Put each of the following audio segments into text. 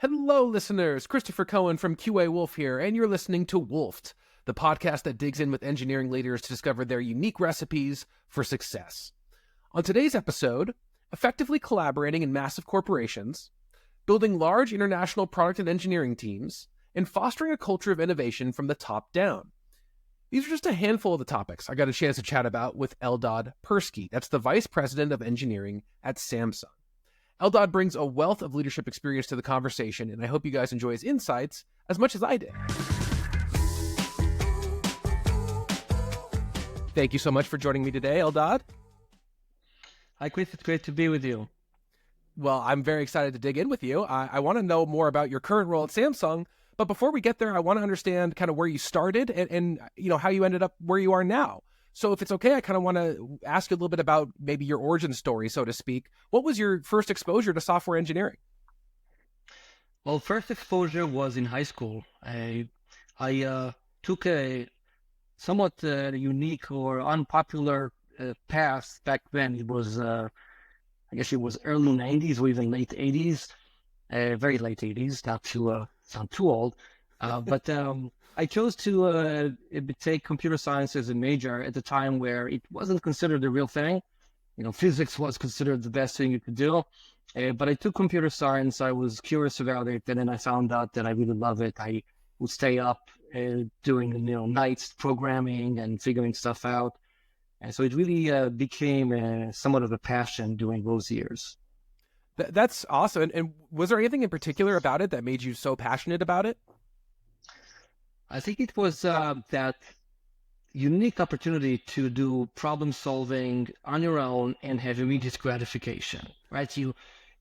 Hello, listeners. Christopher Cohen from QA Wolf here, and you're listening to Wolfed, the podcast that digs in with engineering leaders to discover their unique recipes for success. On today's episode, effectively collaborating in massive corporations, building large international product and engineering teams, and fostering a culture of innovation from the top down. These are just a handful of the topics I got a chance to chat about with Eldad Persky. That's the Vice President of Engineering at Samsung. Eldad brings a wealth of leadership experience to the conversation, and I hope you guys enjoy his insights as much as I did. Thank you so much for joining me today, Eldad. Hi, Chris. It's great to be with you. Well, I'm very excited to dig in with you. I want to know more about your current role at Samsung, but before we get there, I want to understand kind of where you started and how you ended up where you are now. So if it's okay, I kind of want to ask you a little bit about maybe your origin story, so to speak. What was your first exposure to software engineering? Well, first exposure was in high school. I took a somewhat unique or unpopular path back then. It was, I guess it was early 90s or even late 80s, very late 80s, not to sound too old. But I chose to take computer science as a major at the time where it wasn't considered a real thing. Physics was considered the best thing you could do. But I took computer science. I was curious about it, and then I found out that I really love it. I would stay up doing nights programming and figuring stuff out. And so it really became somewhat of a passion during those years. That's awesome. And was there anything in particular about it that made you so passionate about it? I think it was that unique opportunity to do problem solving on your own and have immediate gratification, right?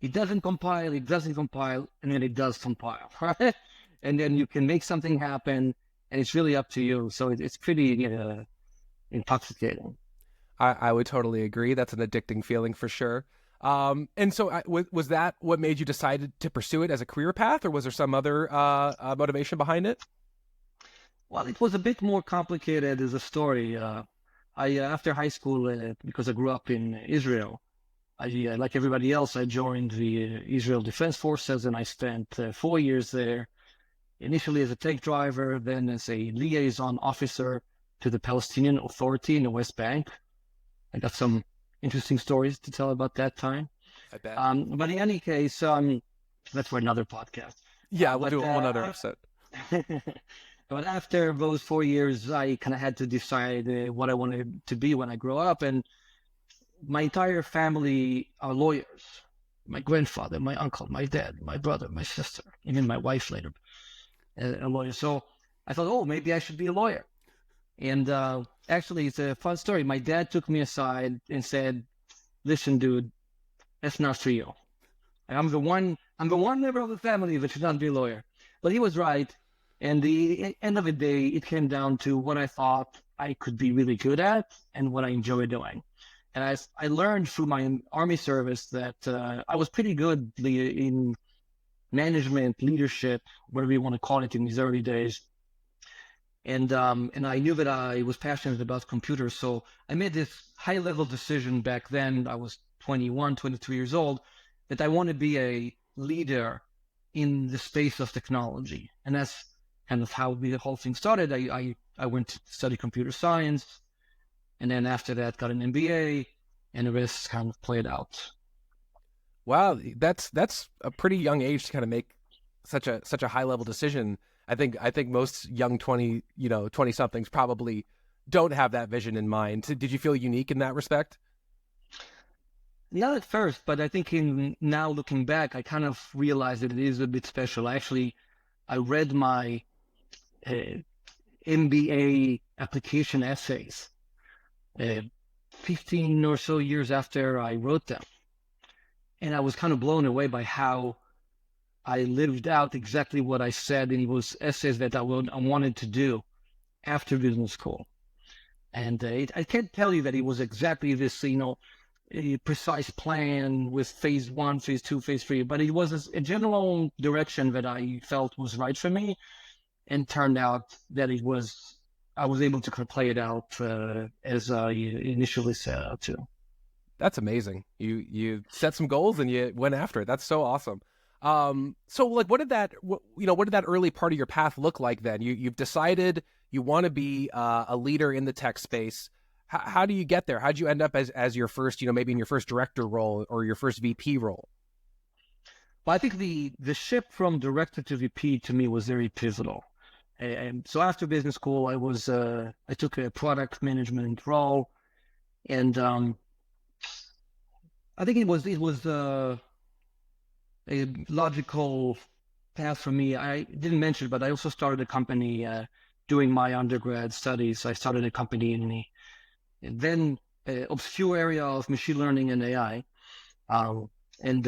It doesn't compile, and then it does compile, right? And then you can make something happen, and it's really up to you. So it's pretty intoxicating. I would totally agree. That's an addicting feeling for sure. And so was that what made you decide to pursue it as a career path, or was there some other motivation behind it? Well, it was a bit more complicated as a story. After high school, because I grew up in Israel, like everybody else, I joined the Israel Defense Forces, and I spent 4 years there, initially as a tank driver, then as a liaison officer to the Palestinian Authority in the West Bank. I got some interesting stories to tell about that time. I bet. But in any case, that's for another podcast. Yeah, we'll do one other episode. But after those 4 years, I kind of had to decide what I wanted to be when I grow up. And my entire family are lawyers. My grandfather, my uncle, my dad, my brother, my sister, even my wife later, a lawyer. So I thought, maybe I should be a lawyer. And actually, it's a fun story. My dad took me aside and said, "Listen, dude, that's not for you. I'm the one member of the family that should not be a lawyer." But he was right. And the end of the day, it came down to what I thought I could be really good at and what I enjoy doing. And I learned through my Army service that I was pretty good in management, leadership, whatever you want to call it in these early days. And I knew that I was passionate about computers. So I made this high-level decision back then. I was 21, 22 years old, that I want to be a leader in the space of technology. And that's kind of how the whole thing started. I went to study computer science, and then after that got an MBA, and the rest kind of played out. Wow, that's a pretty young age to kind of make such a high level decision. I think most young 20 somethings probably don't have that vision in mind. Did you feel unique in that respect? Not at first, but I think now looking back, I kind of realized that it is a bit special. Actually, I read my MBA application essays 15 or so years after I wrote them. And I was kind of blown away by how I lived out exactly what I said in those essays that I wanted to do after business school. And I can't tell you that it was exactly this, a precise plan with phase 1, phase 2, phase 3, but it was a general direction that I felt was right for me, and turned out that I was able to play it out as I initially set out to. That's amazing. You set some goals and you went after it. That's so awesome. So like, what did that early part of your path look like then? You've decided you want to be a leader in the tech space. How do you get there? How'd you end up as your first, maybe in your first director role or your first VP role? Well, I think the shift from director to VP to me was very pivotal. And so after business school, I took a product management role, and I think it was a logical path for me. I didn't mention, but I also started a company doing my undergrad studies. I started a company in the then obscure area of machine learning and AI. And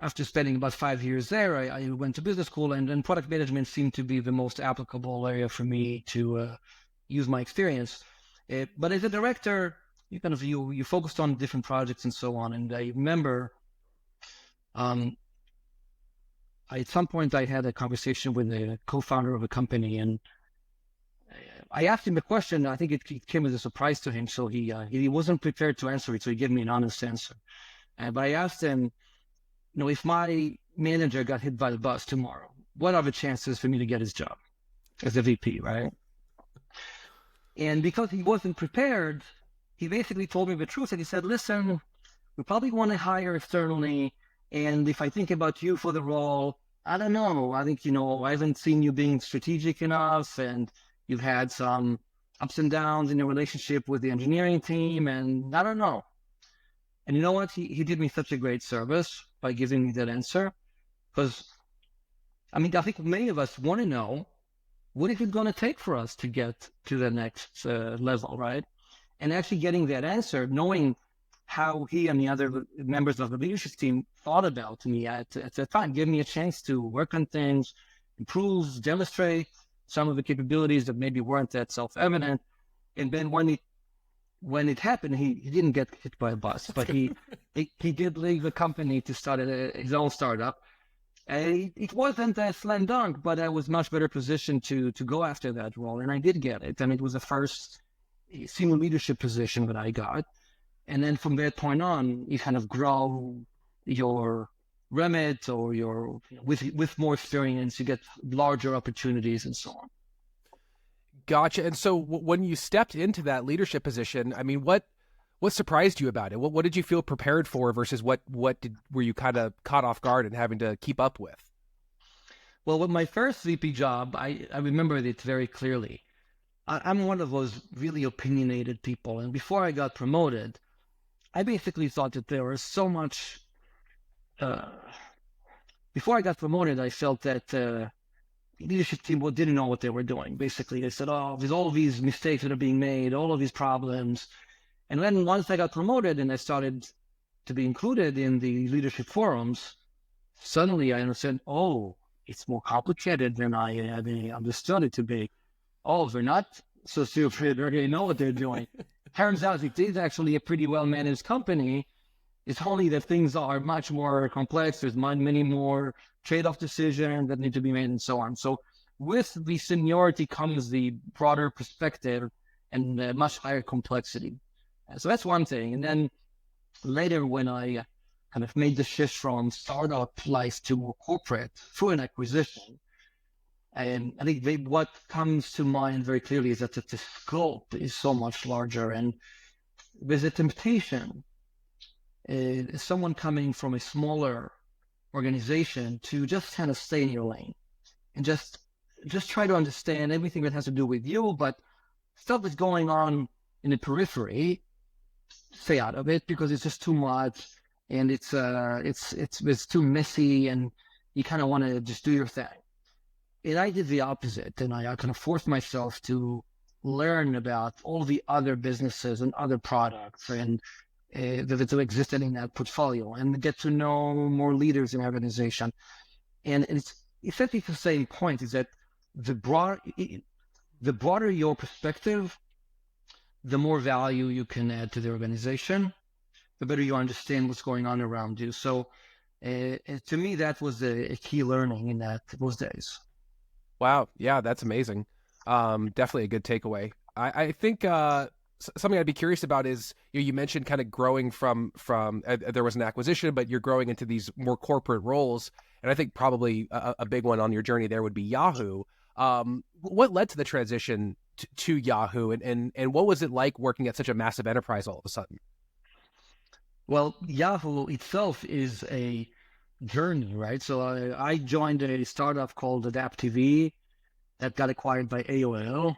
After spending about 5 years there, I went to business school, and then product management seemed to be the most applicable area for me to use my experience. But as a director, you focused on different projects and so on. And I remember at some point I had a conversation with a co-founder of a company, and I asked him a question. I think it came as a surprise to him, so he wasn't prepared to answer it, so he gave me an honest answer. But I asked him, if my manager got hit by the bus tomorrow, what are the chances for me to get his job as a VP, right? And because he wasn't prepared, he basically told me the truth, and he said, listen, we probably want to hire externally, and if I think about you for the role, I don't know. I think, I haven't seen you being strategic enough, and you've had some ups and downs in your relationship with the engineering team, and I don't know. And you know what? He did me such a great service by giving me that answer, because, I think many of us want to know, what is it going to take for us to get to the next level, right? And actually getting that answer, knowing how he and the other members of the leadership team thought about me at that time, gave me a chance to work on things, improve, demonstrate some of the capabilities that maybe weren't that self-evident. And then when it happened, he didn't get hit by a bus, but he did leave the company to start his own startup. It wasn't a slam dunk, but I was much better positioned to go after that role, and I did get it. And it was the first senior leadership position that I got. And then from that point on, you kind of grow your remit, or with more experience, you get larger opportunities and so on. Gotcha. And so when you stepped into that leadership position, what surprised you about it? What did you feel prepared for versus were you kind of caught off guard and having to keep up with? Well, with my first VP job, I remember it very clearly. I'm one of those really opinionated people. And before I got promoted, I basically thought that there was so much. Before I got promoted, I felt that leadership team didn't know what they were doing. Basically, they said, "Oh, there's all these mistakes that are being made, all of these problems." And then once I got promoted and I started to be included in the leadership forums, suddenly I understood, oh, it's more complicated than I understood it to be. Oh, they're not so stupid. They know what they're doing. Turns out it is actually a pretty well-managed company. It's only that things are much more complex. There's many more trade-off decisions that need to be made and so on. So with the seniority comes the broader perspective and much higher complexity. So that's one thing. And then later, when I kind of made the shift from startup life to more corporate through an acquisition, and I think what comes to mind very clearly is that the scope is so much larger. And there's a temptation, someone coming from a smaller organization, to just kind of stay in your lane and just try to understand everything that has to do with you, but stuff that's going on in the periphery, stay out of it, because it's just too much, and it's too messy, and you kind of want to just do your thing. And I did the opposite, and I kind of forced myself to learn about all the other businesses and other products and that existed in that portfolio, and get to know more leaders in the organization. And it's essentially the same point, is that the broader your perspective, the more value you can add to the organization, the better you understand what's going on around you. So to me, that was a key learning in those days. Wow. Yeah, that's amazing. Definitely a good takeaway. I think something I'd be curious about is you mentioned kind of growing from there was an acquisition, but you're growing into these more corporate roles, and I think probably a big one on your journey there would be Yahoo. What led to the transition to Yahoo, and what was it like working at such a massive enterprise all of a sudden? Well, Yahoo itself is a journey, right? So I joined a startup called Adapt TV that got acquired by AOL.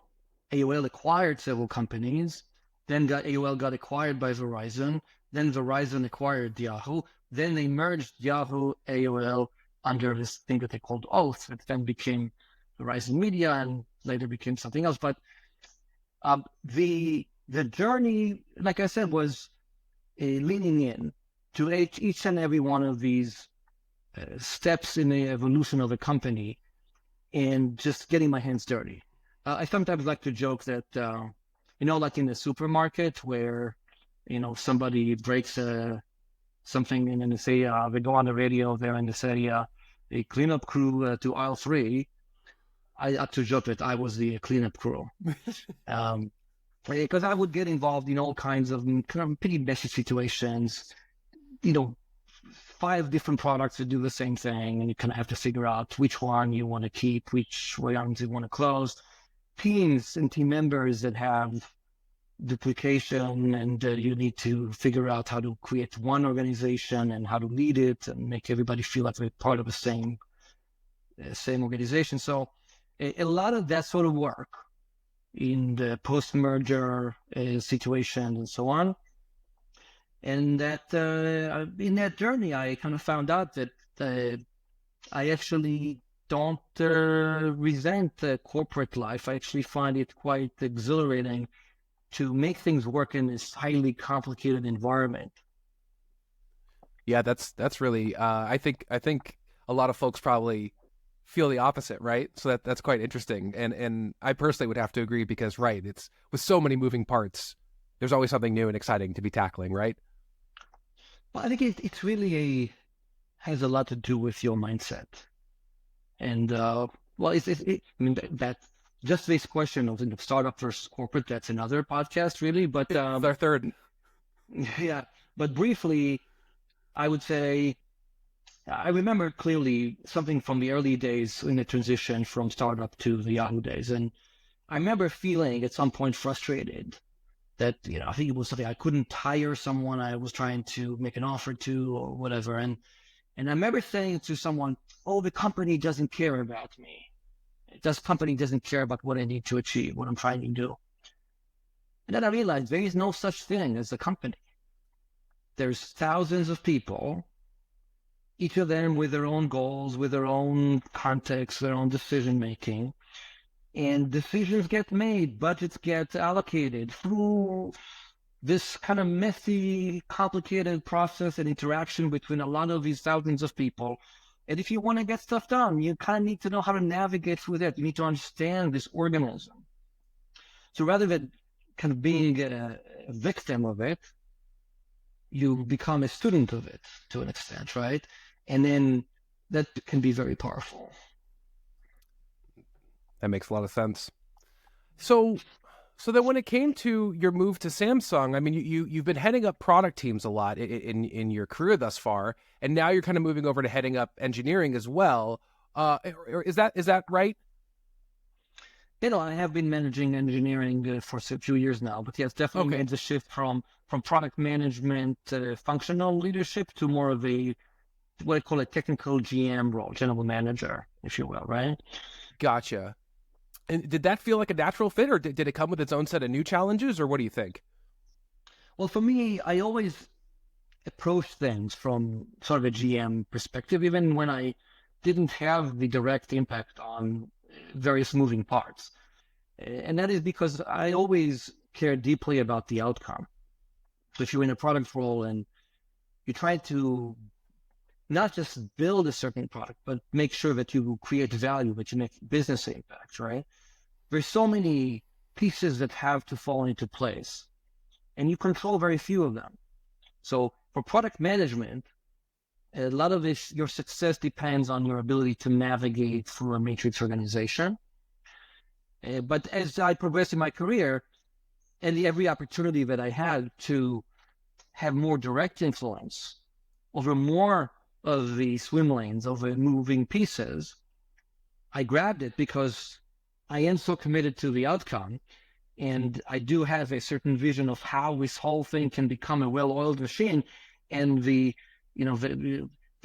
AOL acquired several companies. Then AOL got acquired by Verizon. Then Verizon acquired Yahoo. Then they merged Yahoo, AOL under this thing that they called Oath. That then became Verizon Media and later became something else. But the journey, like I said, was leaning in to each and every one of these steps in the evolution of a company and just getting my hands dirty. I sometimes like to joke that, like in the supermarket where, somebody breaks something and then they say, they go on the radio there and they say, a cleanup crew to aisle 3. I like to joke that I was the cleanup crew. Because I would get involved in all kinds of pretty messy situations, 5 different products that do the same thing, and you kind of have to figure out which one you want to keep, which ones you want to close. Teams and team members that have duplication, and you need to figure out how to create one organization and how to lead it and make everybody feel like they're part of the same organization. So a lot of that sort of work in the post-merger situation and so on. And that in that journey, I kind of found out that I actually don't resent corporate life. I actually find it quite exhilarating to make things work in this highly complicated environment. Yeah, that's really. I think a lot of folks probably feel the opposite, right? So that's quite interesting, and I personally would have to agree because, right, it's with so many moving parts, there's always something new and exciting to be tackling, right? Well, I think it's really has a lot to do with your mindset, and I mean that just this question of startup versus corporate, that's another podcast, really. But our third, yeah. But briefly, I would say I remember clearly something from the early days in the transition from startup to the Yahoo days, and I remember feeling at some point frustrated that, I think it was something I couldn't hire someone I was trying to make an offer to or whatever. And I remember saying to someone, oh, the company doesn't care about me. This company doesn't care about what I need to achieve, what I'm trying to do. And then I realized there is no such thing as a company. There's thousands of people, each of them with their own goals, with their own context, their own decision-making. And decisions get made, budgets get allocated through this kind of messy, complicated process and interaction between a lot of these thousands of people. And if you want to get stuff done, you kind of need to know how to navigate through that. You need to understand this organism. So rather than kind of being a victim of it, you become a student of it to an extent, right? And then that can be very powerful. That makes a lot of sense. So then when it came to your move to Samsung, I mean, you've been heading up product teams a lot in your career thus far, and now you're kind of moving over to heading up engineering as well. Is that right? I have been managing engineering for a few years now, but yes, definitely made the shift from product management, functional leadership to more of what I call a technical GM role, general manager, if you will, right? Gotcha. And did that feel like a natural fit, or did it come with its own set of new challenges, or what do you think? Well, for me, I always approach things from sort of a GM perspective, even when I didn't have the direct impact on various moving parts. And that is because I always care deeply about the outcome. So if you're in a product role and you try to not just build a certain product, but make sure that you create value, that you make business impact, right? There's so many pieces that have to fall into place, and you control very few of them. So for product management, a lot of your success depends on your ability to navigate through a matrix organization. But as I progress in my career, and every opportunity that I had to have more direct influence over more of the swim lanes, over moving pieces, I grabbed it because I am so committed to the outcome. And I do have a certain vision of how this whole thing can become a well-oiled machine. And the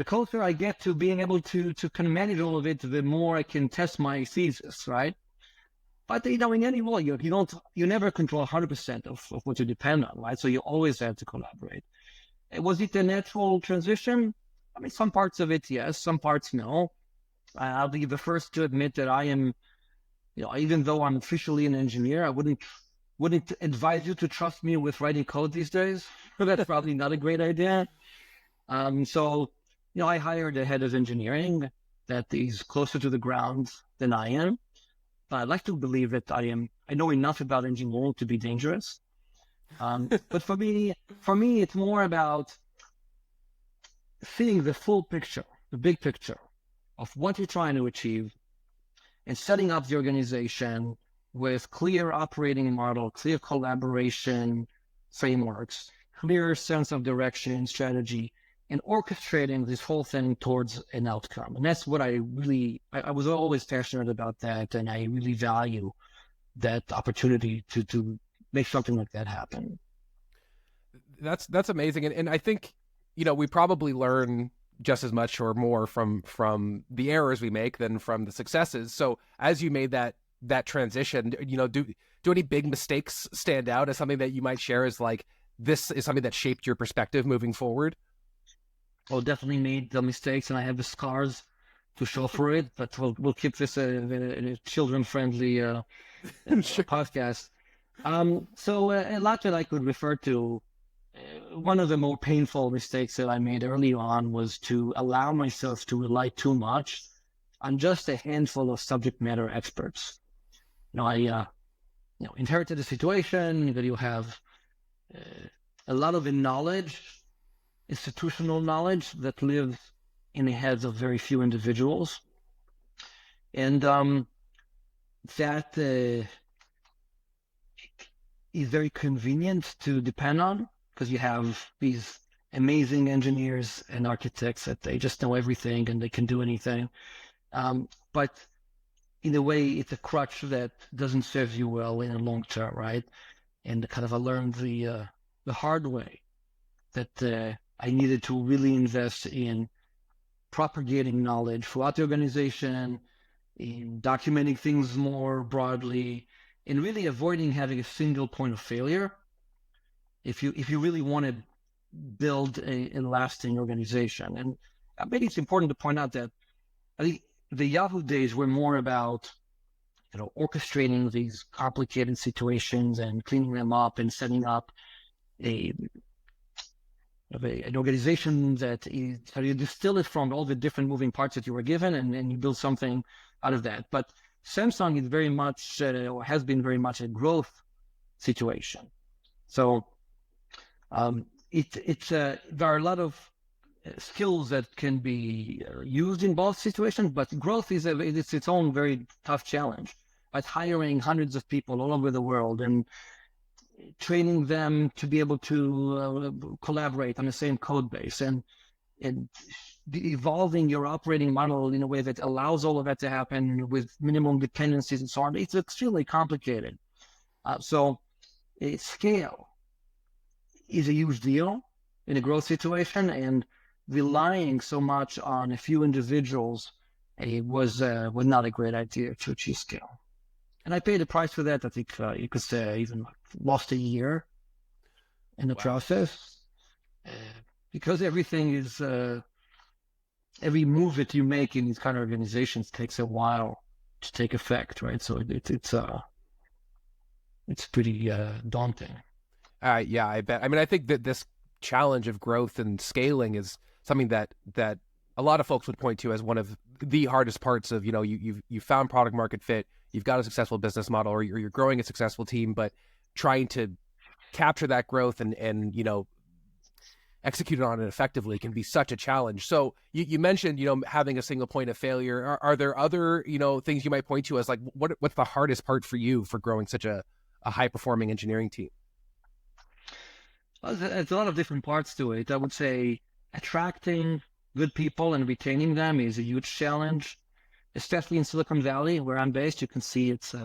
closer I get to being able to kind of manage all of it, the more I can test my thesis, right? But in any role, you never control 100% of what you depend on, right? So you always have to collaborate. Was it a natural transition? I mean, some parts of it, yes, some parts, no. I'll be the first to admit that I am, even though I'm officially an engineer, I wouldn't advise you to trust me with writing code these days. That's probably not a great idea. So I hired a head of engineering that is closer to the ground than I am. But I'd like to believe that I know enough about engineering to be dangerous. But for me, it's more about seeing the full picture, the big picture of what you're trying to achieve, and setting up the organization with clear operating model, clear collaboration frameworks, clear sense of direction and strategy, and orchestrating this whole thing towards an outcome. And that's what I was always passionate about that, and I really value that opportunity to make something like that happen. That's amazing. And I think, we probably learn just as much or more from the errors we make than from the successes. So as you made that transition, do any big mistakes stand out as something that you might share as like, this is something that shaped your perspective moving forward? Oh, definitely made the mistakes, and I have the scars to show for it, but we'll keep this a children-friendly podcast. So a lot that I could refer to, one of the more painful mistakes that I made early on was to allow myself to rely too much on just a handful of subject matter experts. I inherited a situation that you have a lot of knowledge, institutional knowledge that lives in the heads of very few individuals. And that is very convenient to depend on, because you have these amazing engineers and architects that they just know everything and they can do anything. But in a way, it's a crutch that doesn't serve you well in the long term, right? And kind of I learned the hard way that I needed to really invest in propagating knowledge throughout the organization, in documenting things more broadly, and really avoiding having a single point of failure if you really want to build a lasting organization. And maybe it's important to point out that I think the Yahoo days were more about orchestrating these complicated situations and cleaning them up and setting up an organization that is how you distill it from all the different moving parts that you were given, and you build something out of that. But Samsung is very much, or has been very much, a growth situation. So there are a lot of skills that can be used in both situations, but growth is it's its own very tough challenge. But hiring hundreds of people all over the world and training them to be able to collaborate on the same code base, and evolving your operating model in a way that allows all of that to happen with minimum dependencies and so on. It's extremely complicated. So scale is a huge deal in a growth situation, and relying so much on a few individuals was not a great idea to achieve scale. And I paid the price for that. I think you could say I even lost a year in the process, because everything is every move that you make in these kind of organizations takes a while to take effect, right? So it's pretty daunting. Yeah, I bet. I mean, I think that this challenge of growth and scaling is something that a lot of folks would point to as one of the hardest parts of, you've found product market fit, you've got a successful business model, or you're growing a successful team, but trying to capture that growth and execute on it effectively can be such a challenge. So you mentioned, having a single point of failure. Are there other, things you might point to as like, what's the hardest part for you for growing such a a high-performing engineering team? Well, there's a lot of different parts to it. I would say attracting good people and retaining them is a huge challenge, especially in Silicon Valley, where I'm based. You can see it's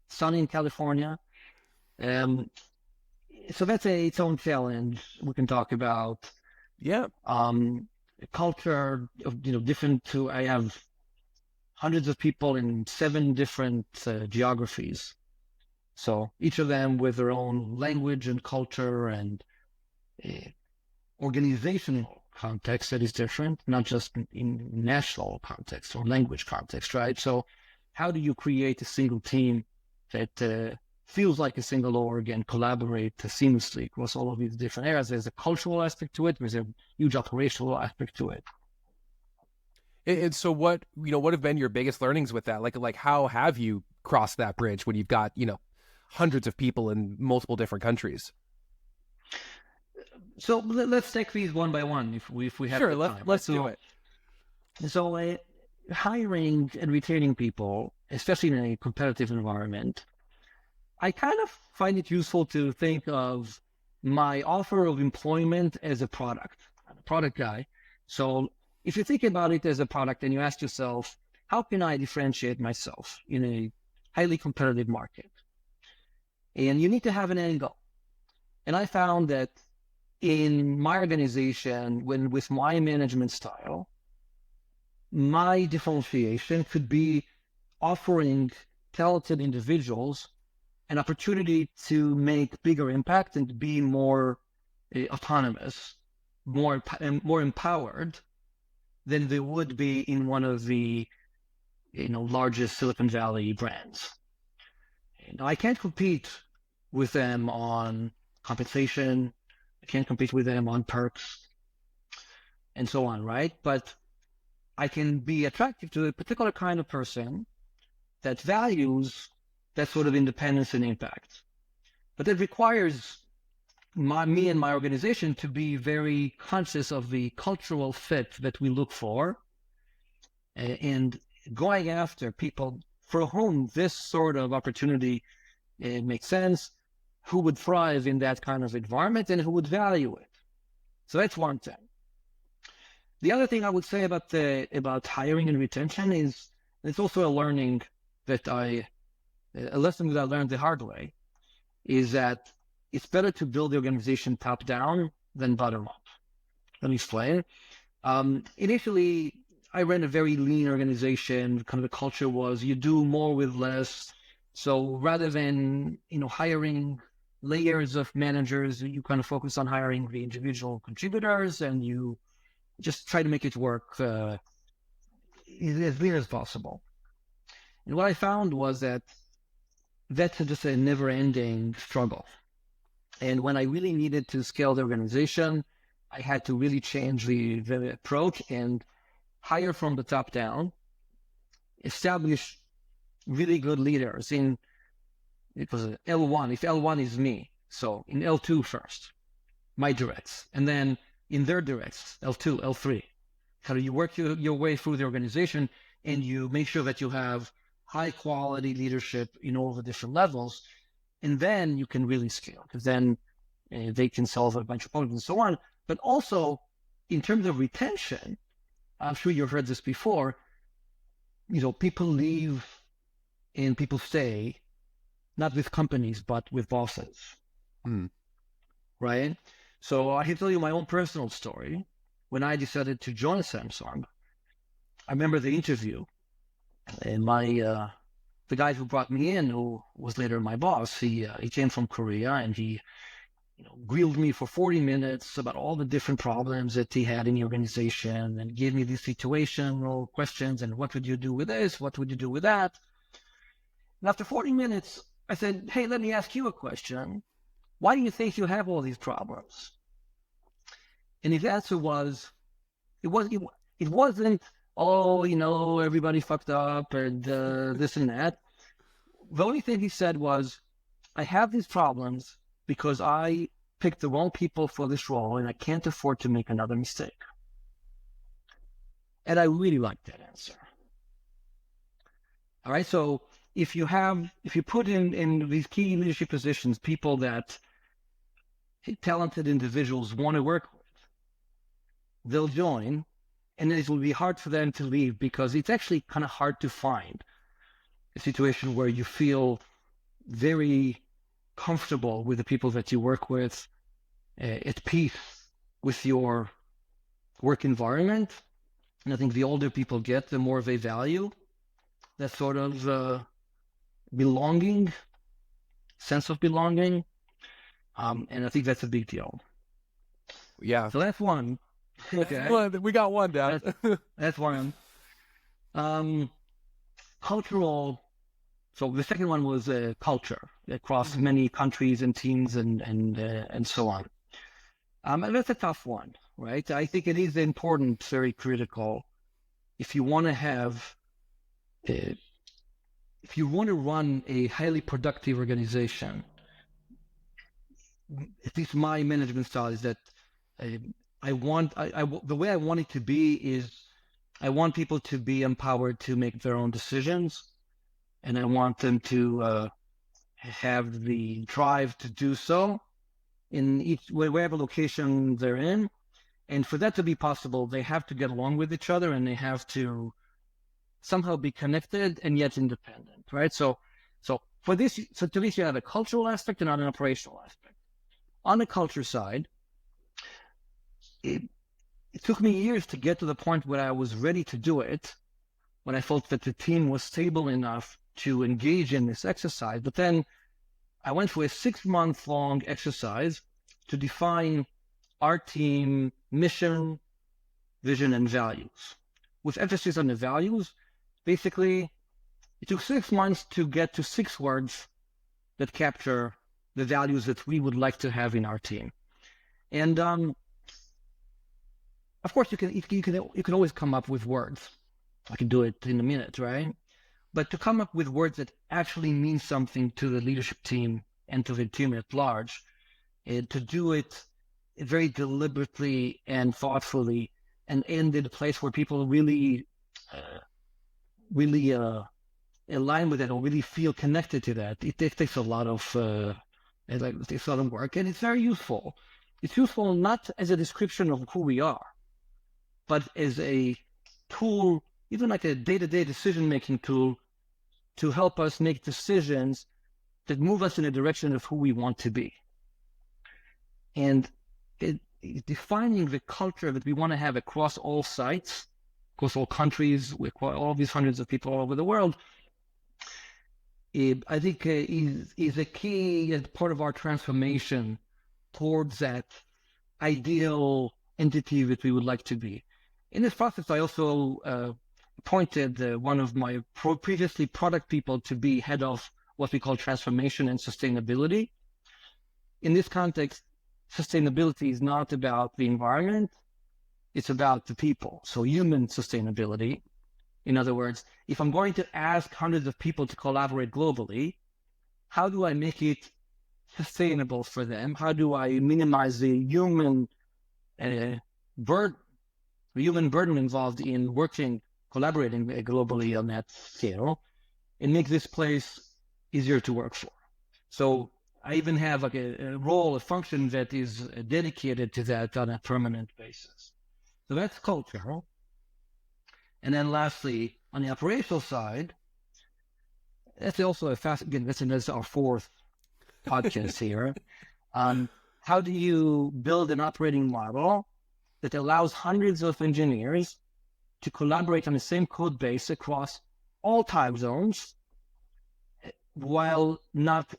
sunny in California. Um, so that's its own challenge we can talk about. Yeah. Culture of, different to, I have hundreds of people in 7 different geographies. So each of them with their own language and culture and organizational context that is different, not just in national context or language context, right? So how do you create a single team that feels like a single org and collaborate seamlessly across all of these different areas? There's a cultural aspect to it. There's a huge operational aspect to it. And so what have been your biggest learnings with that? Like how have you crossed that bridge when you've got, hundreds of people in multiple different countries? So let's take these one by one if we have sure. the time. Let's do it. So hiring and retaining people, especially in a competitive environment, I kind of find it useful to think of my offer of employment as a product. I'm a product guy. So if you think about it as a product and you ask yourself, how can I differentiate myself in a highly competitive market? And you need to have an end goal. And I found that in my organization, with my management style, my differentiation could be offering talented individuals an opportunity to make bigger impact and be more autonomous, more empowered than they would be in one of the largest Silicon Valley brands. I can't compete with them on compensation. I can't compete with them on perks and so on, right? But I can be attractive to a particular kind of person that values that sort of independence and impact. But it requires me and my organization to be very conscious of the cultural fit that we look for and going after people for whom this sort of opportunity makes sense, who would thrive in that kind of environment and who would value it. So that's one thing. The other thing I would say about hiring and retention is it's also a lesson that I learned the hard way, is that it's better to build the organization top down than bottom up. Let me explain. Initially, I ran a very lean organization. Kind of the culture was you do more with less. So rather than hiring layers of managers, you kind of focus on hiring the individual contributors, and you just try to make it work as lean as possible. And what I found was that that's just a never-ending struggle. And when I really needed to scale the organization, I had to really change the approach and hire from the top down, establish really good leaders it was L1, if L1 is me. So in L2 first, my directs, and then in their directs, L2, L3. How do you work your way through the organization and you make sure that you have high quality leadership in all the different levels, and then you can really scale, because then they can solve a bunch of problems and so on. But also in terms of retention, I'm sure you've heard this before, people leave and people stay, not with companies, but with bosses. Right? So I can tell you my own personal story. When I decided to join Samsung, I remember the interview, and the guy who brought me in, who was later my boss, he came from Korea, and he grilled me for 40 minutes about all the different problems that he had in the organization, and gave me these situational questions, and what would you do with this? What would you do with that? And after 40 minutes, I said, hey, let me ask you a question. Why do you think you have all these problems? And his answer was, it wasn't, oh, everybody fucked up and this and that. The only thing he said was, I have these problems because I picked the wrong people for this role and I can't afford to make another mistake. And I really liked that answer. All right. So if you put in these key leadership positions people that talented individuals want to work with, they'll join, and it will be hard for them to leave, because it's actually kind of hard to find a situation where you feel very comfortable with the people that you work with, at peace with your work environment. And I think the older people get, the more they value that sort of belonging, sense of belonging. And I think that's a big deal. Yeah. So that's one. Okay. We got one down. That's one. Cultural. So the second one was culture across many countries and teams and so on. And that's a tough one, right? I think it is important, very critical, if you want to have, if you want to run a highly productive organization. At least my management style is that the way I want it to be is I want people to be empowered to make their own decisions, and I want them to have the drive to do so in wherever location they're in. And for that to be possible, they have to get along with each other, and they have to somehow be connected and yet independent, right? So to this you have a cultural aspect and not an operational aspect. On the culture side, it took me years to get to the point where I was ready to do it, when I felt that the team was stable enough to engage in this exercise. But then I went for a 6-month-long exercise to define our team mission, vision, and values. With emphasis on the values, basically, it took 6 months to get to 6 words that capture the values that we would like to have in our team. And of course, you can always come up with words. I can do it in a minute, right? But to come up with words that actually mean something to the leadership team and to the team at large, and to do it very deliberately and thoughtfully, and end in a place where people really align with it, or really feel connected to that. It takes a lot of it takes a lot of work, and it's very useful. It's useful not as a description of who we are, but as a tool, even like a day-to-day decision-making tool, to help us make decisions that move us in a direction of who we want to be. And defining the culture that we want to have across all sites, across all countries, with all these hundreds of people all over the world, I think is a key part of our transformation towards that ideal entity that we would like to be. In this process, I also appointed one of my previously product people to be head of what we call transformation and sustainability. In this context, sustainability is not about the environment, it's about the people. So human sustainability. In other words, if I'm going to ask hundreds of people to collaborate globally, how do I make it sustainable for them? How do I minimize the human burden involved in collaborating globally on that scale, and make this place easier to work for? So I even have like a role, a function that is dedicated to that on a permanent basis. So that's culture. And then lastly, on the operational side, that's also that's our fourth podcast here. How do you build an operating model that allows hundreds of engineers to collaborate on the same code base across all time zones, while not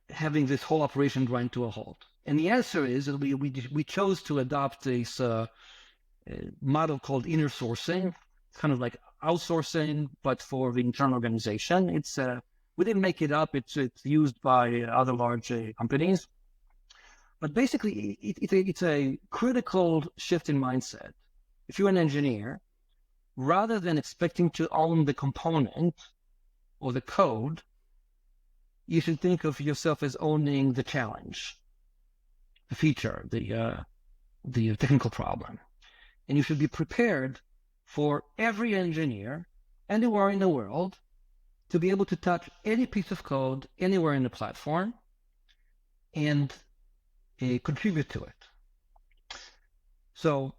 having this whole operation grind to a halt? And the answer is that we chose to adopt this model called inner sourcing. It's kind of like outsourcing, but for the internal organization. It's we didn't make it up. It's used by other large companies. But basically, it's a critical shift in mindset. If you're an engineer, rather than expecting to own the component or the code, you should think of yourself as owning the challenge, the feature, the technical problem. And you should be prepared for every engineer anywhere in the world to be able to touch any piece of code anywhere in the platform and contribute to it. So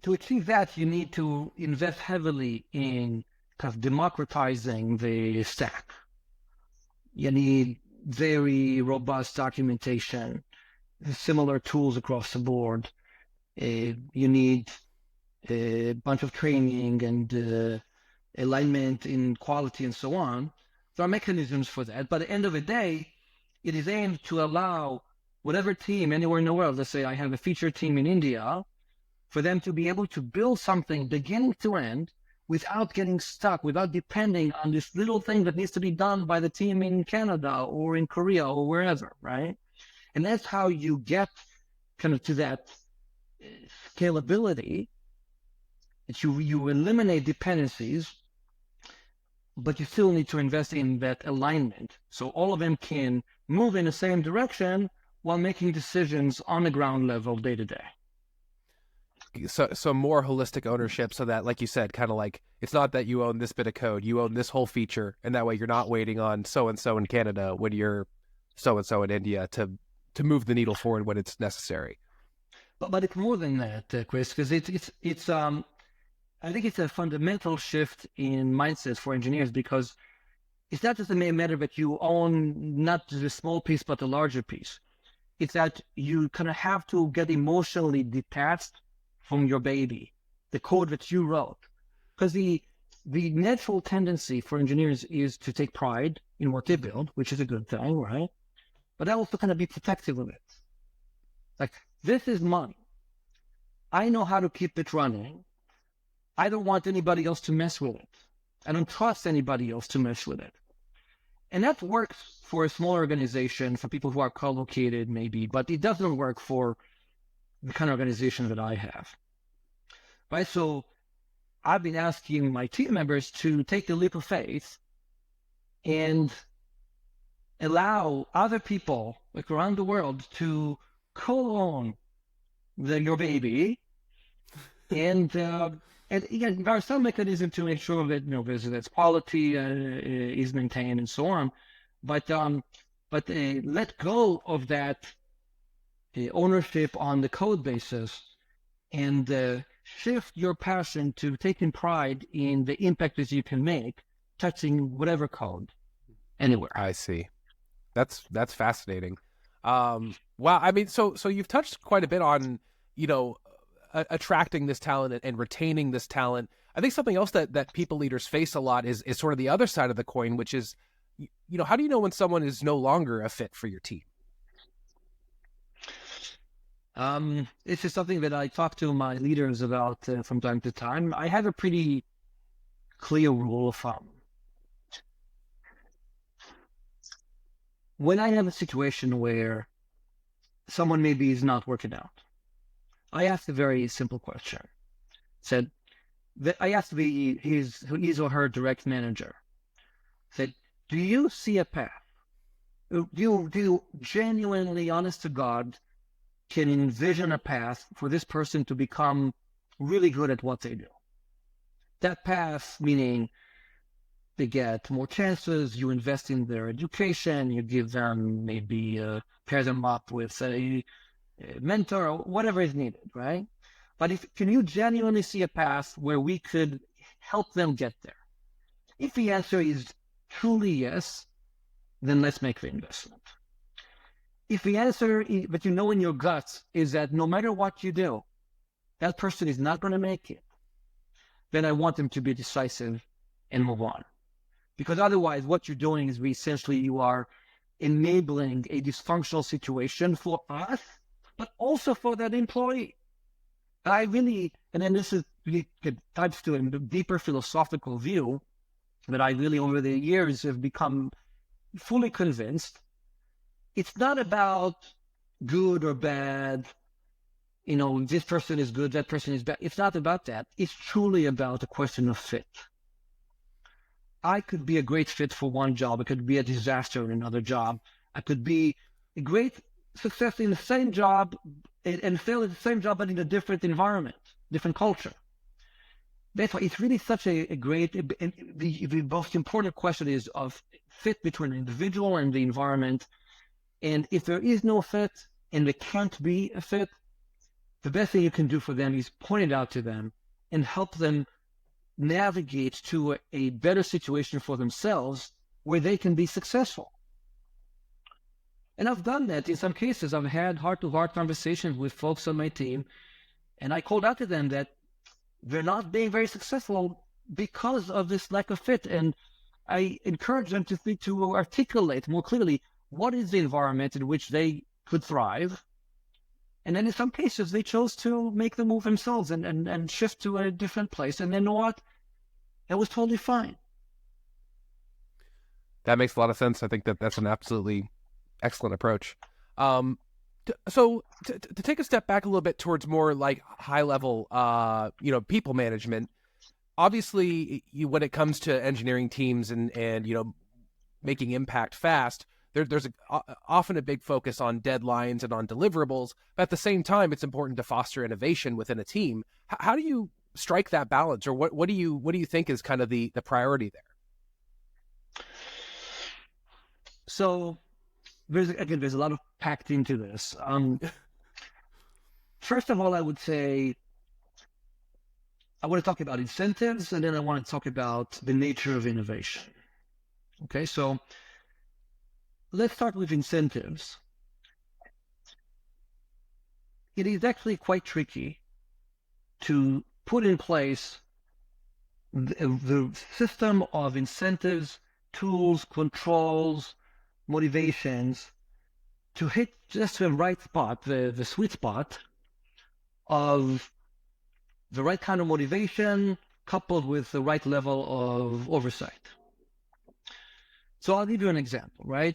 to achieve that, you need to invest heavily in kind of democratizing the stack. You need very robust documentation, similar tools across the board. You need a bunch of training and alignment in quality and so on. There are mechanisms for that, but at the end of the day, it is aimed to allow whatever team anywhere in the world, let's say I have a feature team in India, for them to be able to build something beginning to end without getting stuck, without depending on this little thing that needs to be done by the team in Canada or in Korea or wherever, right? And that's how you get kind of to that scalability, that you eliminate dependencies, but you still need to invest in that alignment. So all of them can move in the same direction while making decisions on the ground level day to day. So more holistic ownership, so that, like you said, kind of like, it's not that you own this bit of code, you own this whole feature, and that way you're not waiting on so-and-so in Canada when you're so-and-so in India to move the needle forward when it's necessary. But it's more than that, Chris, because it's I think it's a fundamental shift in mindset for engineers, because it's not just a matter that you own not just a small piece but a larger piece. It's that you kind of have to get emotionally detached from your baby, the code that you wrote. Because the natural tendency for engineers is to take pride in what they build, which is a good thing, right? But also kind of be protective of it. Like, this is mine. I know how to keep it running. I don't want anybody else to mess with it. I don't trust anybody else to mess with it. And that works for a small organization, for people who are co-located maybe, but it doesn't work for the kind of organization that I have. Right? So I've been asking my team members to take the leap of faith and allow other people like around the world to co-own your baby, and again, there are some mechanisms to make sure that that quality is maintained and so on, but let go of that ownership on the code basis and shift your passion to taking pride in the impact that you can make touching whatever code anywhere. I see. That's fascinating. Wow. I mean, so you've touched quite a bit on, attracting this talent and retaining this talent. I think something else that people leaders face a lot is sort of the other side of the coin, which is, how do you know when someone is no longer a fit for your team? This is something that I talk to my leaders about from time to time. I have a pretty clear rule of thumb. When I have a situation where someone maybe is not working out, I ask a very simple question. I asked his or her direct manager, said, do you see a path? Do you genuinely, honest to God, can envision a path for this person to become really good at what they do? That path meaning they get more chances, you invest in their education, you give them maybe pair them up with a mentor or whatever is needed, right? But can you genuinely see a path where we could help them get there? If the answer is truly yes, then let's make the investment. If the answer, but in your guts, is that no matter what you do, that person is not going to make it, then I want them to be decisive and move on. Because otherwise, what you're doing is you are enabling a dysfunctional situation for us, but also for that employee. And then this is really types to a deeper philosophical view that I really over the years have become fully convinced. It's not about good or bad, this person is good, that person is bad. It's not about that. It's truly about a question of fit. I could be a great fit for one job. I could be a disaster in another job. I could be a great success in the same job and fail at the same job, but in a different environment, different culture. that's why it's really such a great, and the most important question is of fit between the individual and the environment. And if there is no fit and there can't be a fit, the best thing you can do for them is point it out to them and help them navigate to a better situation for themselves where they can be successful. And I've done that in some cases. I've had heart-to-heart conversations with folks on my team, and I called out to them that they're not being very successful because of this lack of fit. And I encourage them to articulate more clearly what is the environment in which they could thrive. And then in some cases, they chose to make the move themselves and shift to a different place. And then you know what? It was totally fine. That makes a lot of sense. I think that's an absolutely excellent approach. So to take a step back a little bit towards more like high level, people management, obviously when it comes to engineering teams and making impact fast, there's often a big focus on deadlines and on deliverables. But at the same time, it's important to foster innovation within a team. How do you strike that balance, or what do you think is kind of the priority there? So there's a lot of packed into this. First of all, I would say I want to talk about incentives, and then I want to talk about the nature of innovation. Okay, so let's start with incentives. It is actually quite tricky to put in place the system of incentives, tools, controls, motivations to hit just the right spot, the sweet spot of the right kind of motivation coupled with the right level of oversight. So I'll give you an example, right?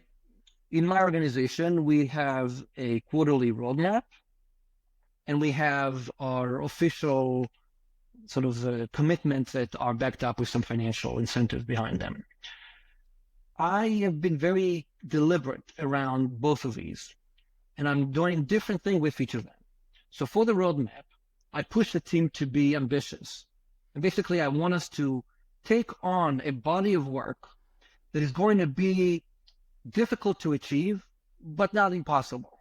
In my organization, we have a quarterly roadmap, and we have our official sort of commitments that are backed up with some financial incentives behind them. I have been very deliberate around both of these, and I'm doing different things with each of them. So for the roadmap, I push the team to be ambitious. And basically, I want us to take on a body of work that is going to be difficult to achieve, but not impossible.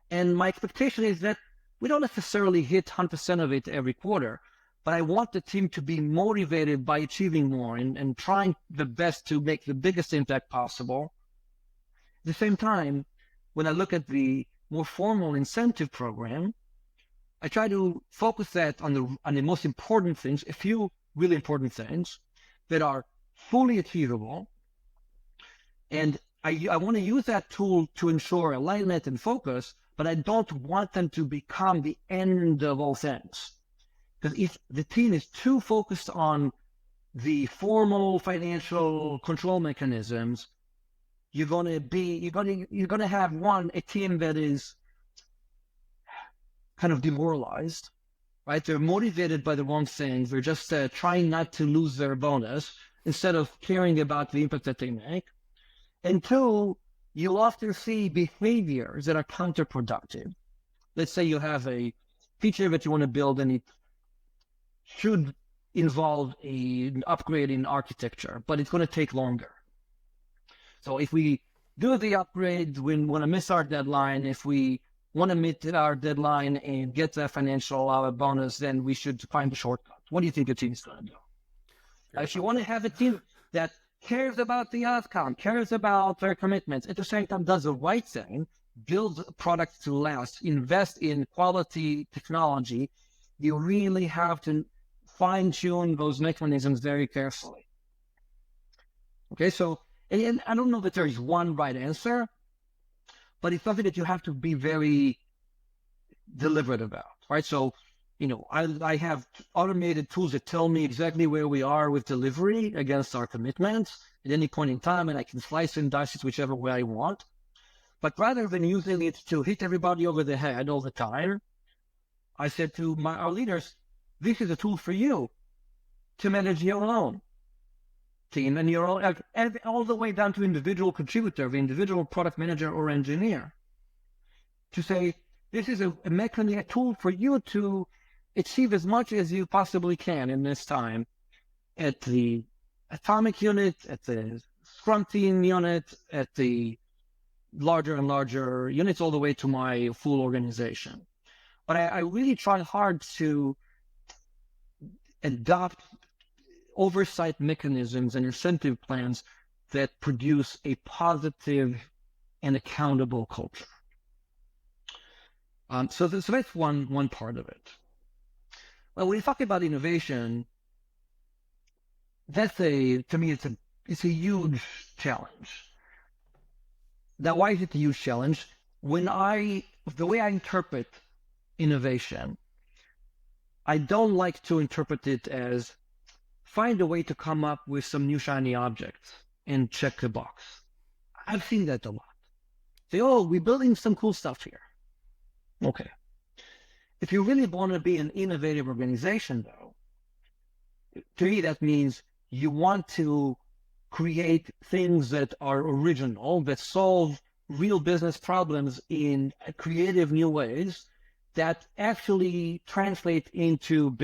And my expectation is that we don't necessarily hit 100% of it every quarter, but I want the team to be motivated by achieving more and trying the best to make the biggest impact possible. At the same time, when I look at the more formal incentive program, I try to focus that on the most important things, a few really important things that are fully achievable. And I want to use that tool to ensure alignment and focus, but I don't want them to become the end of all things. Because if the team is too focused on the formal financial control mechanisms, you're going to have a team that is kind of demoralized, right? They're motivated by the wrong things. They're just trying not to lose their bonus instead of caring about the impact that they make. And two, you'll often see behaviors that are counterproductive. Let's say you have a feature that you want to build and it should involve an upgrade in architecture, but it's going to take longer. So if we do the upgrade, we want to miss our deadline. If we want to meet our deadline and get the financial bonus, then we should find a shortcut. What do you think the team is going to do? If you want to have a team that cares about the outcome, cares about their commitments, at the same time does the right thing, build products to last, invest in quality technology, you really have to fine-tune those mechanisms very carefully. Okay, so, and I don't know that there is one right answer, but it's something that you have to be very deliberate about, right? So, I have automated tools that tell me exactly where we are with delivery against our commitments at any point in time, and I can slice and dice it whichever way I want. But rather than using it to hit everybody over the head all the time, I said to our leaders, this is a tool for you to manage your own team and your own, and all the way down to individual contributor, the individual product manager or engineer, to say, this is a mechanism, a tool for you to achieve as much as you possibly can in this time at the atomic unit, at the scrum team unit, at the larger and larger units, all the way to my full organization. But I really try hard to adopt oversight mechanisms and incentive plans that produce a positive and accountable culture. So that's one part of it. Well, when you talk about innovation, to me, it's a huge challenge. Now, why is it a huge challenge? The way I interpret innovation, I don't like to interpret it as find a way to come up with some new shiny object and check the box. I've seen that a lot. Say, oh, we're building some cool stuff here. Okay. If you really want to be an innovative organization, though, to me, that means you want to create things that are original, that solve real business problems in creative new ways, that actually translate into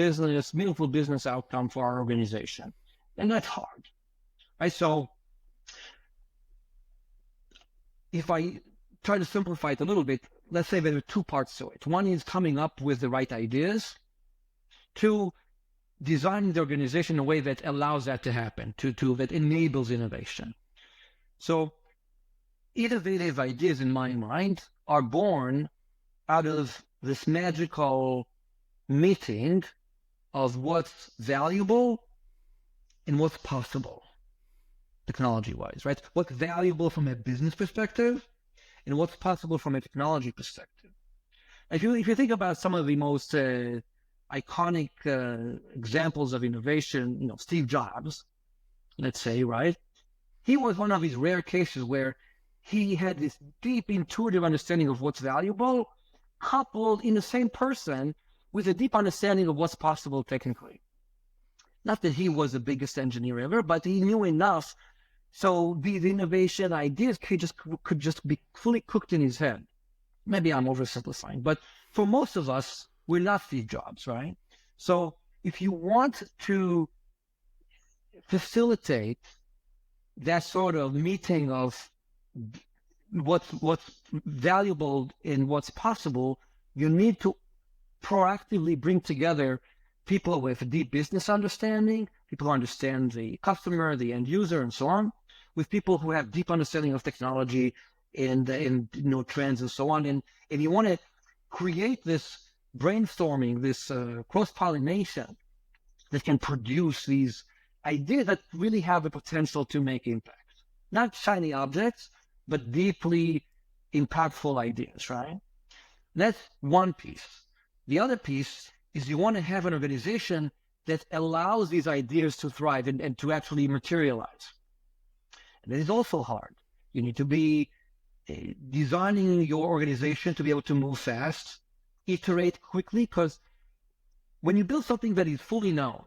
meaningful business outcome for our organization. And that's hard, right? So if I try to simplify it a little bit, let's say there are two parts to it. One is coming up with the right ideas. Two, designing the organization in a way that allows that to happen, that enables innovation. So innovative ideas, in my mind, are born out of this magical meeting of what's valuable and what's possible technology-wise, right? What's valuable from a business perspective and what's possible from a technology perspective. If you think about some of the most iconic examples of innovation, Steve Jobs, let's say, right? He was one of these rare cases where he had this deep intuitive understanding of what's valuable, coupled in the same person with a deep understanding of what's possible technically. Not that he was the biggest engineer ever, but he knew enough so these innovation ideas could just be fully cooked in his head. Maybe I'm oversimplifying, but for most of us, we're not Steve Jobs, right? So if you want to facilitate that sort of meeting of what's valuable and what's possible, you need to proactively bring together people with a deep business understanding, people who understand the customer, the end user, and so on, with people who have deep understanding of technology and trends and so on. And you want to create this brainstorming, this cross-pollination that can produce these ideas that really have the potential to make impact. Not shiny objects, but deeply impactful ideas, right? That's one piece. The other piece is you want to have an organization that allows these ideas to thrive and to actually materialize. And it is also hard. You need to be designing your organization to be able to move fast, iterate quickly, because when you build something that is fully known,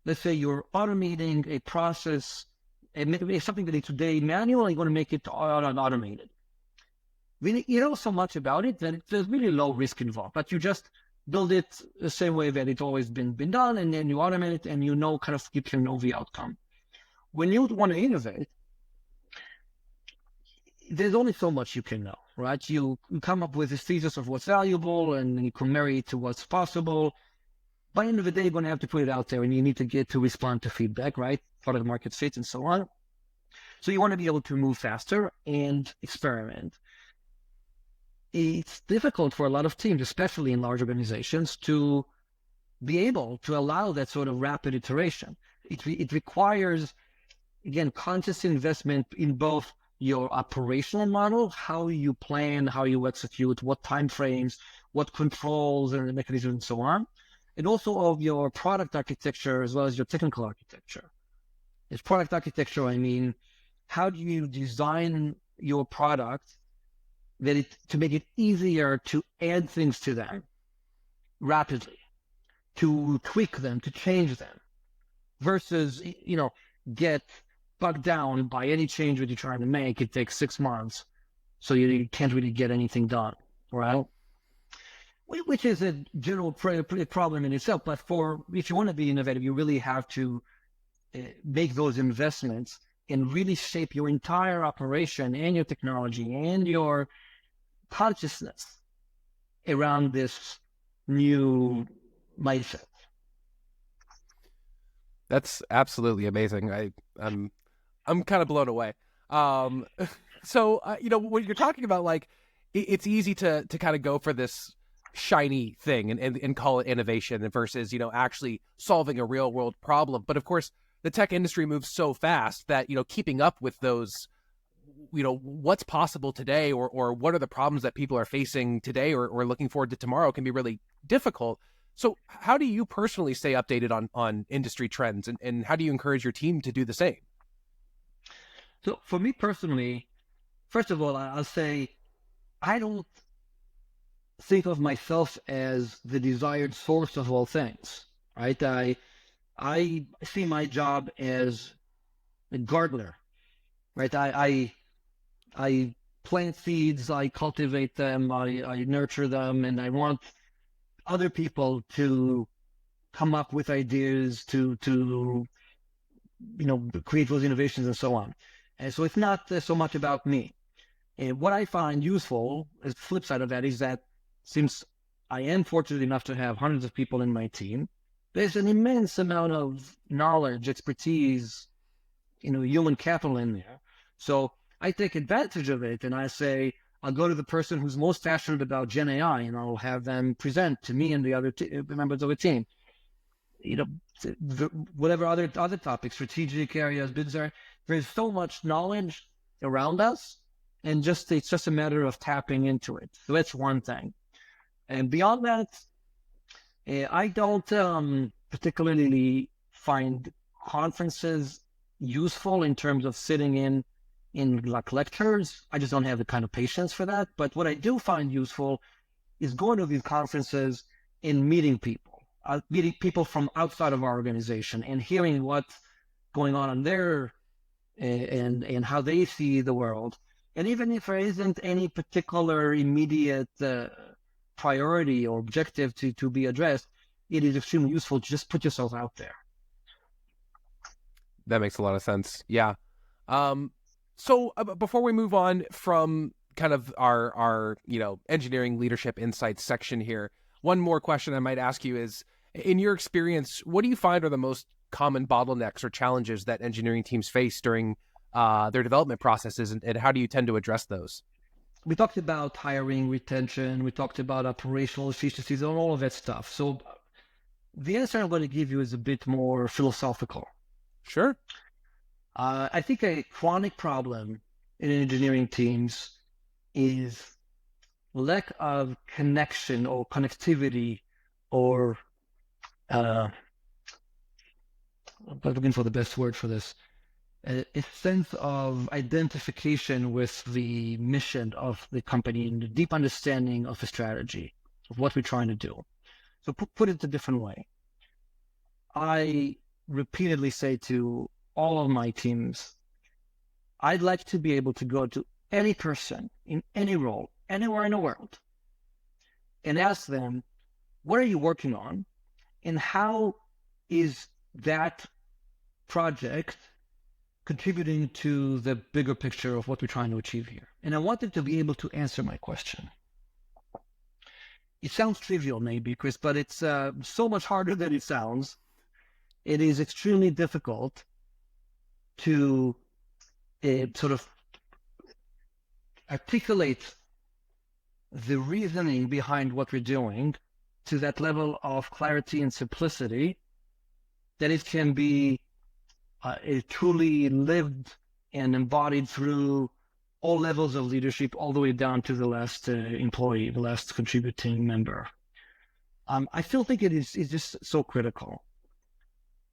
let's say you're automating a process, and something that is today manual, and you want to make it automated. You know so much about it that there's really low risk involved, but you just build it the same way that it's always been done, and then you automate it, and you can know the outcome. When you want to innovate, there's only so much you can know, right? You come up with this thesis of what's valuable, and you can marry it to what's possible. By the end of the day, you're going to have to put it out there, and you need to get to respond to feedback, right? Product market fit and so on. So you want to be able to move faster and experiment. It's difficult for a lot of teams, especially in large organizations, to be able to allow that sort of rapid iteration. It requires, again, conscious investment in both your operational model, how you plan, how you execute, what timeframes, what controls and mechanisms and so on, and also of your product architecture as well as your technical architecture. As product architecture, I mean, how do you design your product to make it easier to add things to them rapidly, to tweak them, to change them, versus, get bogged down by any change that you're trying to make. It takes 6 months, so you can't really get anything done, right? which is a general problem in itself. But if you want to be innovative, you really have to make those investments and really shape your entire operation and your technology and your consciousness around this new mindset. That's absolutely amazing. I'm kind of blown away. Um, when you're talking about like, it's easy to kind of go for this shiny thing and call it innovation versus, actually solving a real world problem. But of course, the tech industry moves so fast that, keeping up with those, what's possible today or what are the problems that people are facing today or looking forward to tomorrow can be really difficult. So how do you personally stay updated on industry trends and how do you encourage your team to do the same? So for me personally, first of all, I'll say I don't think of myself as the desired source of all things, right? I see my job as a gardener, right? I plant seeds, I cultivate them, I nurture them, and I want other people to come up with ideas to create those innovations and so on. And so it's not so much about me. And what I find useful, as the flip side of that, is that since I am fortunate enough to have hundreds of people in my team, there's an immense amount of knowledge, expertise, human capital in there. So I take advantage of it and I say, I'll go to the person who's most passionate about Gen AI and I'll have them present to me and the other members of the team. Whatever other topics, strategic areas, business areas, there's so much knowledge around us, and it's just a matter of tapping into it. So that's one thing. And beyond that, I don't particularly find conferences useful in terms of sitting in like lectures. I just don't have the kind of patience for that. But what I do find useful is going to these conferences and meeting people from outside of our organization and hearing what's going on in their and how they see the world. And even if there isn't any particular immediate priority or objective to be addressed, it is extremely useful to just put yourself out there. That makes a lot of sense. Yeah. So before we move on from kind of our engineering leadership insights section here, one more question I might ask you is, in your experience, what do you find are the most common bottlenecks or challenges that engineering teams face during their development processes, and how do you tend to address those? We talked about hiring, retention, we talked about operational efficiencies and all of that stuff. So the answer I'm going to give you is a bit more philosophical. Sure. I think a chronic problem in engineering teams is lack of connection or connectivity or I'm looking for the best word for this, a sense of identification with the mission of the company and the deep understanding of the strategy of what we're trying to do. So put it a different way. I repeatedly say to all of my teams, I'd like to be able to go to any person in any role, anywhere in the world, and ask them, what are you working on? And how is that project contributing to the bigger picture of what we're trying to achieve here? And I want them to be able to answer my question. It sounds trivial maybe, Chris, but it's so much harder than it sounds. It is extremely difficult to sort of articulate the reasoning behind what we're doing to that level of clarity and simplicity that it can be truly lived and embodied through all levels of leadership, all the way down to the last employee, the last contributing member. I still think it is just so critical.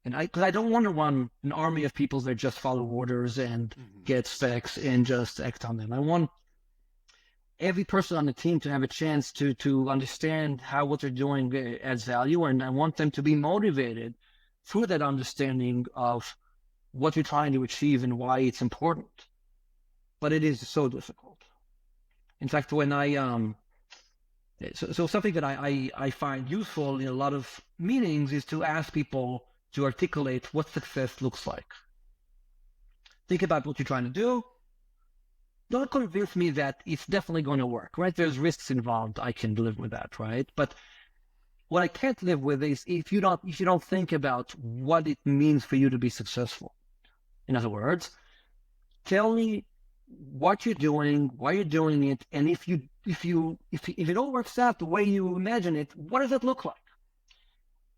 And because I don't want to run an army of people that just follow orders and get specs and just act on them. I want every person on the team to have a chance to understand how what they're doing adds value, and I want them to be motivated through that understanding of what you're trying to achieve and why it's important. But it is so difficult. In fact, when I So something that I find useful in a lot of meetings is to ask people to articulate what success looks like. Think about what you're trying to do. Don't convince me that it's definitely going to work, right? There's risks involved. I can live with that, right? But what I can't live with is if you don't think about what it means for you to be successful. In other words, tell me what you're doing, why you're doing it, and if it all works out the way you imagine it, what does it look like?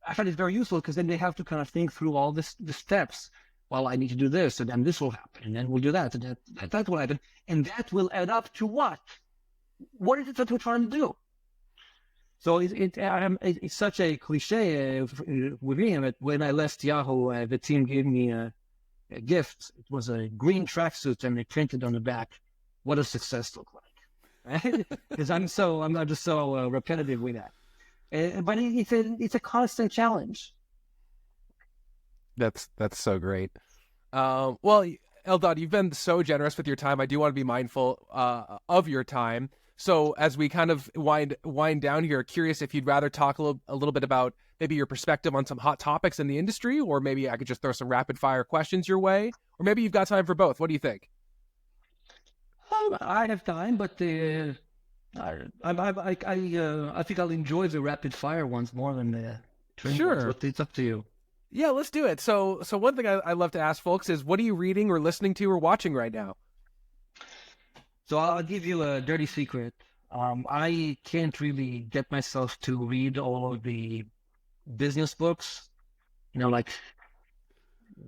I find it very useful because then they have to kind of think through all the steps. Well, I need to do this, and then this will happen, and then we'll do that, and that will happen, and that will add up to what? What is it that we're trying to do? So it's such a cliche with me that when I left Yahoo, the team gave me a gift. It was a green tracksuit, and they printed on the back, "What does success look like?" Right? Because I'm just so repetitive with that. But it's a constant challenge. That's so great. Well, Eldad, you've been so generous with your time. I do want to be mindful of your time. So as we kind of wind down here, curious if you'd rather talk a little bit about maybe your perspective on some hot topics in the industry, or maybe I could just throw some rapid fire questions your way, or maybe you've got time for both. What do you think? I have time, but I think I'll enjoy the rapid fire ones more than the training ones, but it's up to you. Yeah, let's do it. So one thing I love to ask folks is, what are you reading or listening to or watching right now? So I'll give you a dirty secret. I can't really get myself to read all of the business books, like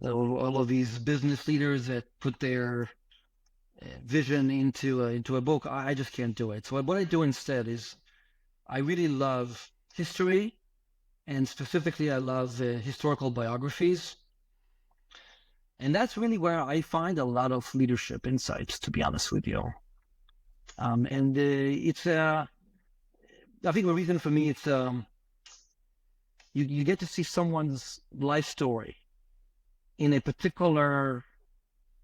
all of these business leaders that put their vision into a book. I just can't do it. So what I do instead is I really love history, and specifically I love historical biographies. And that's really where I find a lot of leadership insights, to be honest with you. And it's I think the reason for me, it's you get to see someone's life story in a particular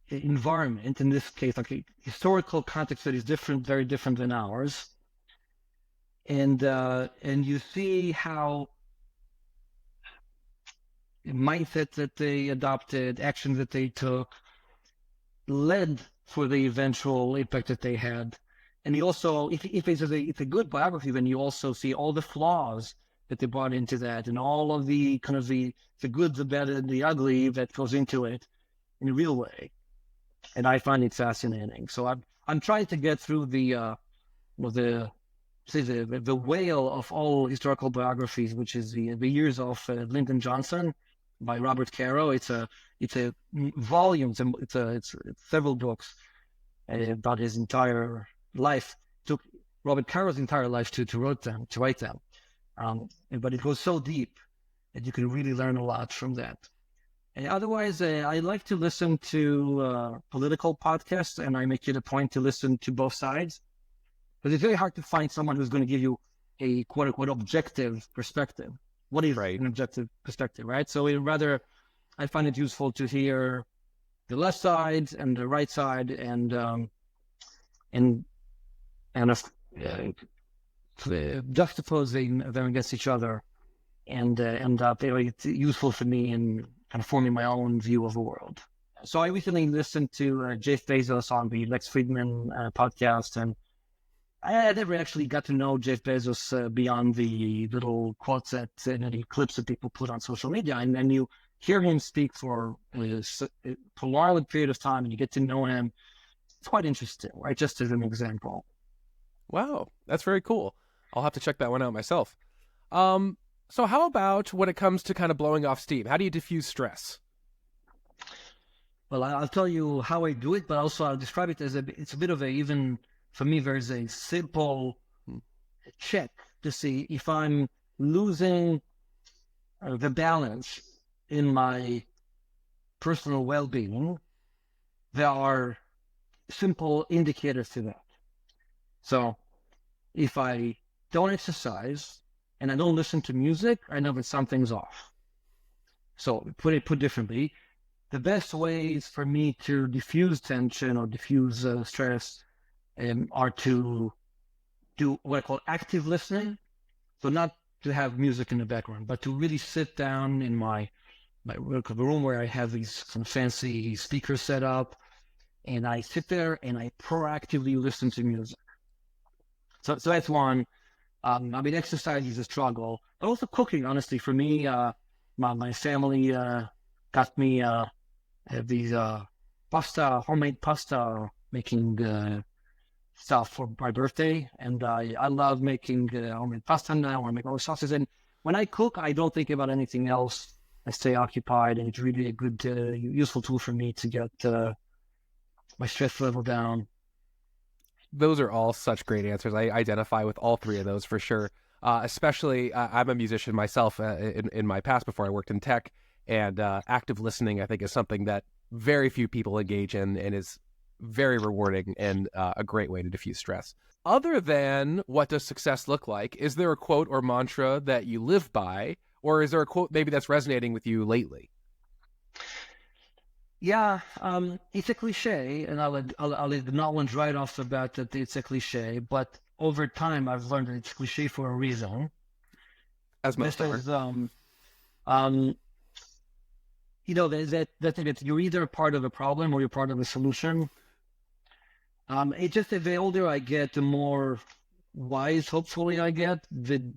environment, in this case, like a historical context that is very different than ours. And you see how mindset that they adopted, actions that they took, led for the eventual impact that they had. And you also, if it's a good biography, then you also see all the flaws that they brought into that, and all of the kind of the good, the bad, and the ugly that goes into it in a real way. And I find it fascinating. So I'm trying to get through the whale of all historical biographies, which is the years of Lyndon Johnson by Robert Caro. It's a volumes, and it's several books about his entire life. It took Robert Caro's entire life to write them. But it goes so deep that you can really learn a lot from that. And otherwise, I like to listen to political podcasts, and I make it a point to listen to both sides, because it's very hard to find someone who's going to give you a quote unquote objective perspective. What is an objective perspective, right? So I find it useful to hear the left side and the right side, and juxtaposing them against each other, and it's useful for me in kind of forming my own view of the world. So I recently listened to Jeff Bezos on the Lex Friedman podcast, and I never actually got to know Jeff Bezos beyond the little quotes and the clips that people put on social media. And then you hear him speak for a prolonged period of time, and you get to know him. It's quite interesting, right? Just as an example. Wow, that's very cool. I'll have to check that one out myself. So how about when it comes to kind of blowing off steam? How do you diffuse stress? Well, I'll tell you how I do it, but also I'll describe it as it's a bit of even for me, there's a simple check to see if I'm losing the balance in my personal well-being. There are simple indicators to that. So if I don't exercise and I don't listen to music, I know that something's off. So put differently, the best ways for me to diffuse tension or diffuse stress are to do what I call active listening. So not to have music in the background, but to really sit down in my room where I have some fancy speakers set up, and I sit there and I proactively listen to music. So that's one. I mean, exercise is a struggle, but also cooking. Honestly, for me, my family got me these homemade pasta making stuff for my birthday, and I love making homemade pasta now. I make all the sauces, and when I cook, I don't think about anything else. I stay occupied, and it's really a good, useful tool for me to get my stress level down. Those are all such great answers. I identify with all three of those for sure. Especially, I'm a musician myself in my past before I worked in tech, and active listening, I think, is something that very few people engage in and is very rewarding and a great way to diffuse stress. Other than what does success look like, is there a quote or mantra that you live by, or is there a quote maybe that's resonating with you lately? Yeah, it's a cliche, and I'll acknowledge right off the bat that it's a cliche. But over time, I've learned that it's cliche for a reason. As most are. There's that thing that you're either a part of a problem or you're part of a solution. It's just that the older I get, the more wise, hopefully, I get. The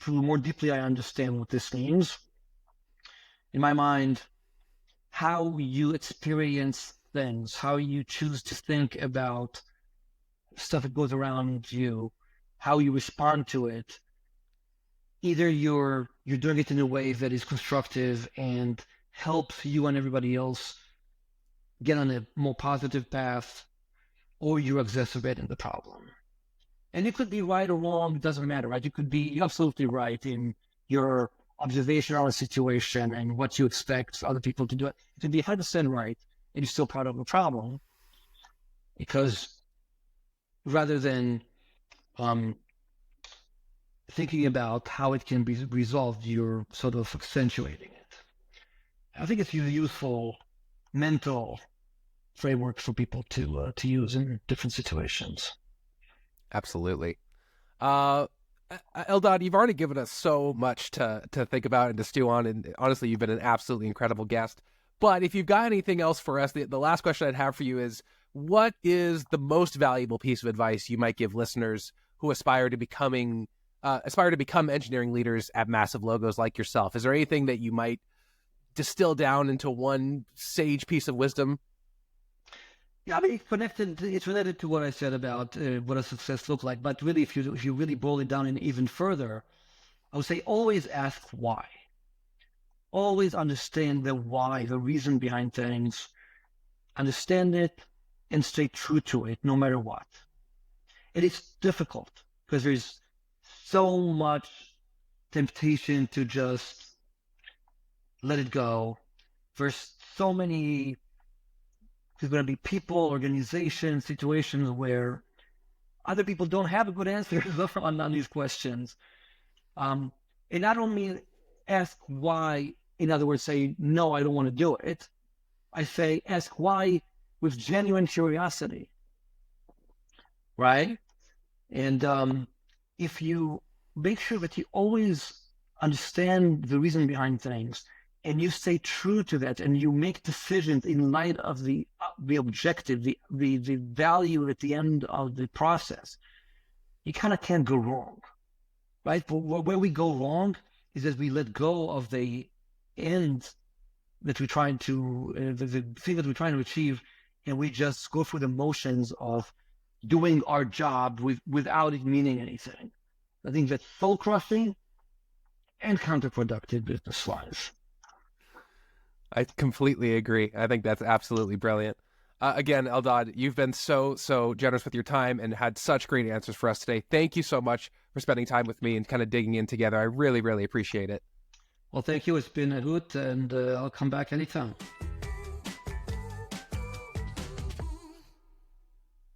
more deeply I understand what this means. In my mind, how you experience things, how you choose to think about stuff that goes around you, how you respond to it. Either you're doing it in a way that is constructive and helps you and everybody else get on a more positive path, or you're exacerbating the problem. And you could be right or wrong, it doesn't matter, right? You're absolutely right in your observation on a situation and what you expect other people to do. It can be 100% right, and you're still part of the problem, because rather than thinking about how it can be resolved, you're sort of accentuating it. I think it's a useful mental framework for people to use in different situations. Absolutely. Eldad, you've already given us so much to think about and to stew on, and honestly, you've been an absolutely incredible guest. But if you've got anything else for us, the last question I'd have for you is, what is the most valuable piece of advice you might give listeners who aspire to become engineering leaders at massive logos like yourself? Is there anything that you might distill down into one sage piece of wisdom? Yeah, I mean, it's related to what I said about what a success looks like. But really, if you really boil it down even further, I would say always ask why. Always understand the why, the reason behind things. Understand it and stay true to it, no matter what. It is difficult because there's so much temptation to just let it go. There's so many. There's going to be people, organizations, situations where other people don't have a good answer on these questions. And not only ask why, in other words, say, no, I don't want to do it. I say, ask why with genuine curiosity, right? And if you make sure that you always understand the reason behind things, and you stay true to that, and you make decisions in light of the objective, the value at the end of the process, you kind of can't go wrong, right? But where we go wrong is that we let go of the end that we're trying to, the thing that we're trying to achieve, and we just go through the motions of doing our job without it meaning anything. I think that's soul-crushing and counterproductive business-wise. I completely agree. I think that's absolutely brilliant. Again, Eldad, you've been so generous with your time and had such great answers for us today. Thank you so much for spending time with me and kind of digging in together. I really, really appreciate it. Well, thank you. It's been a hoot, and I'll come back anytime.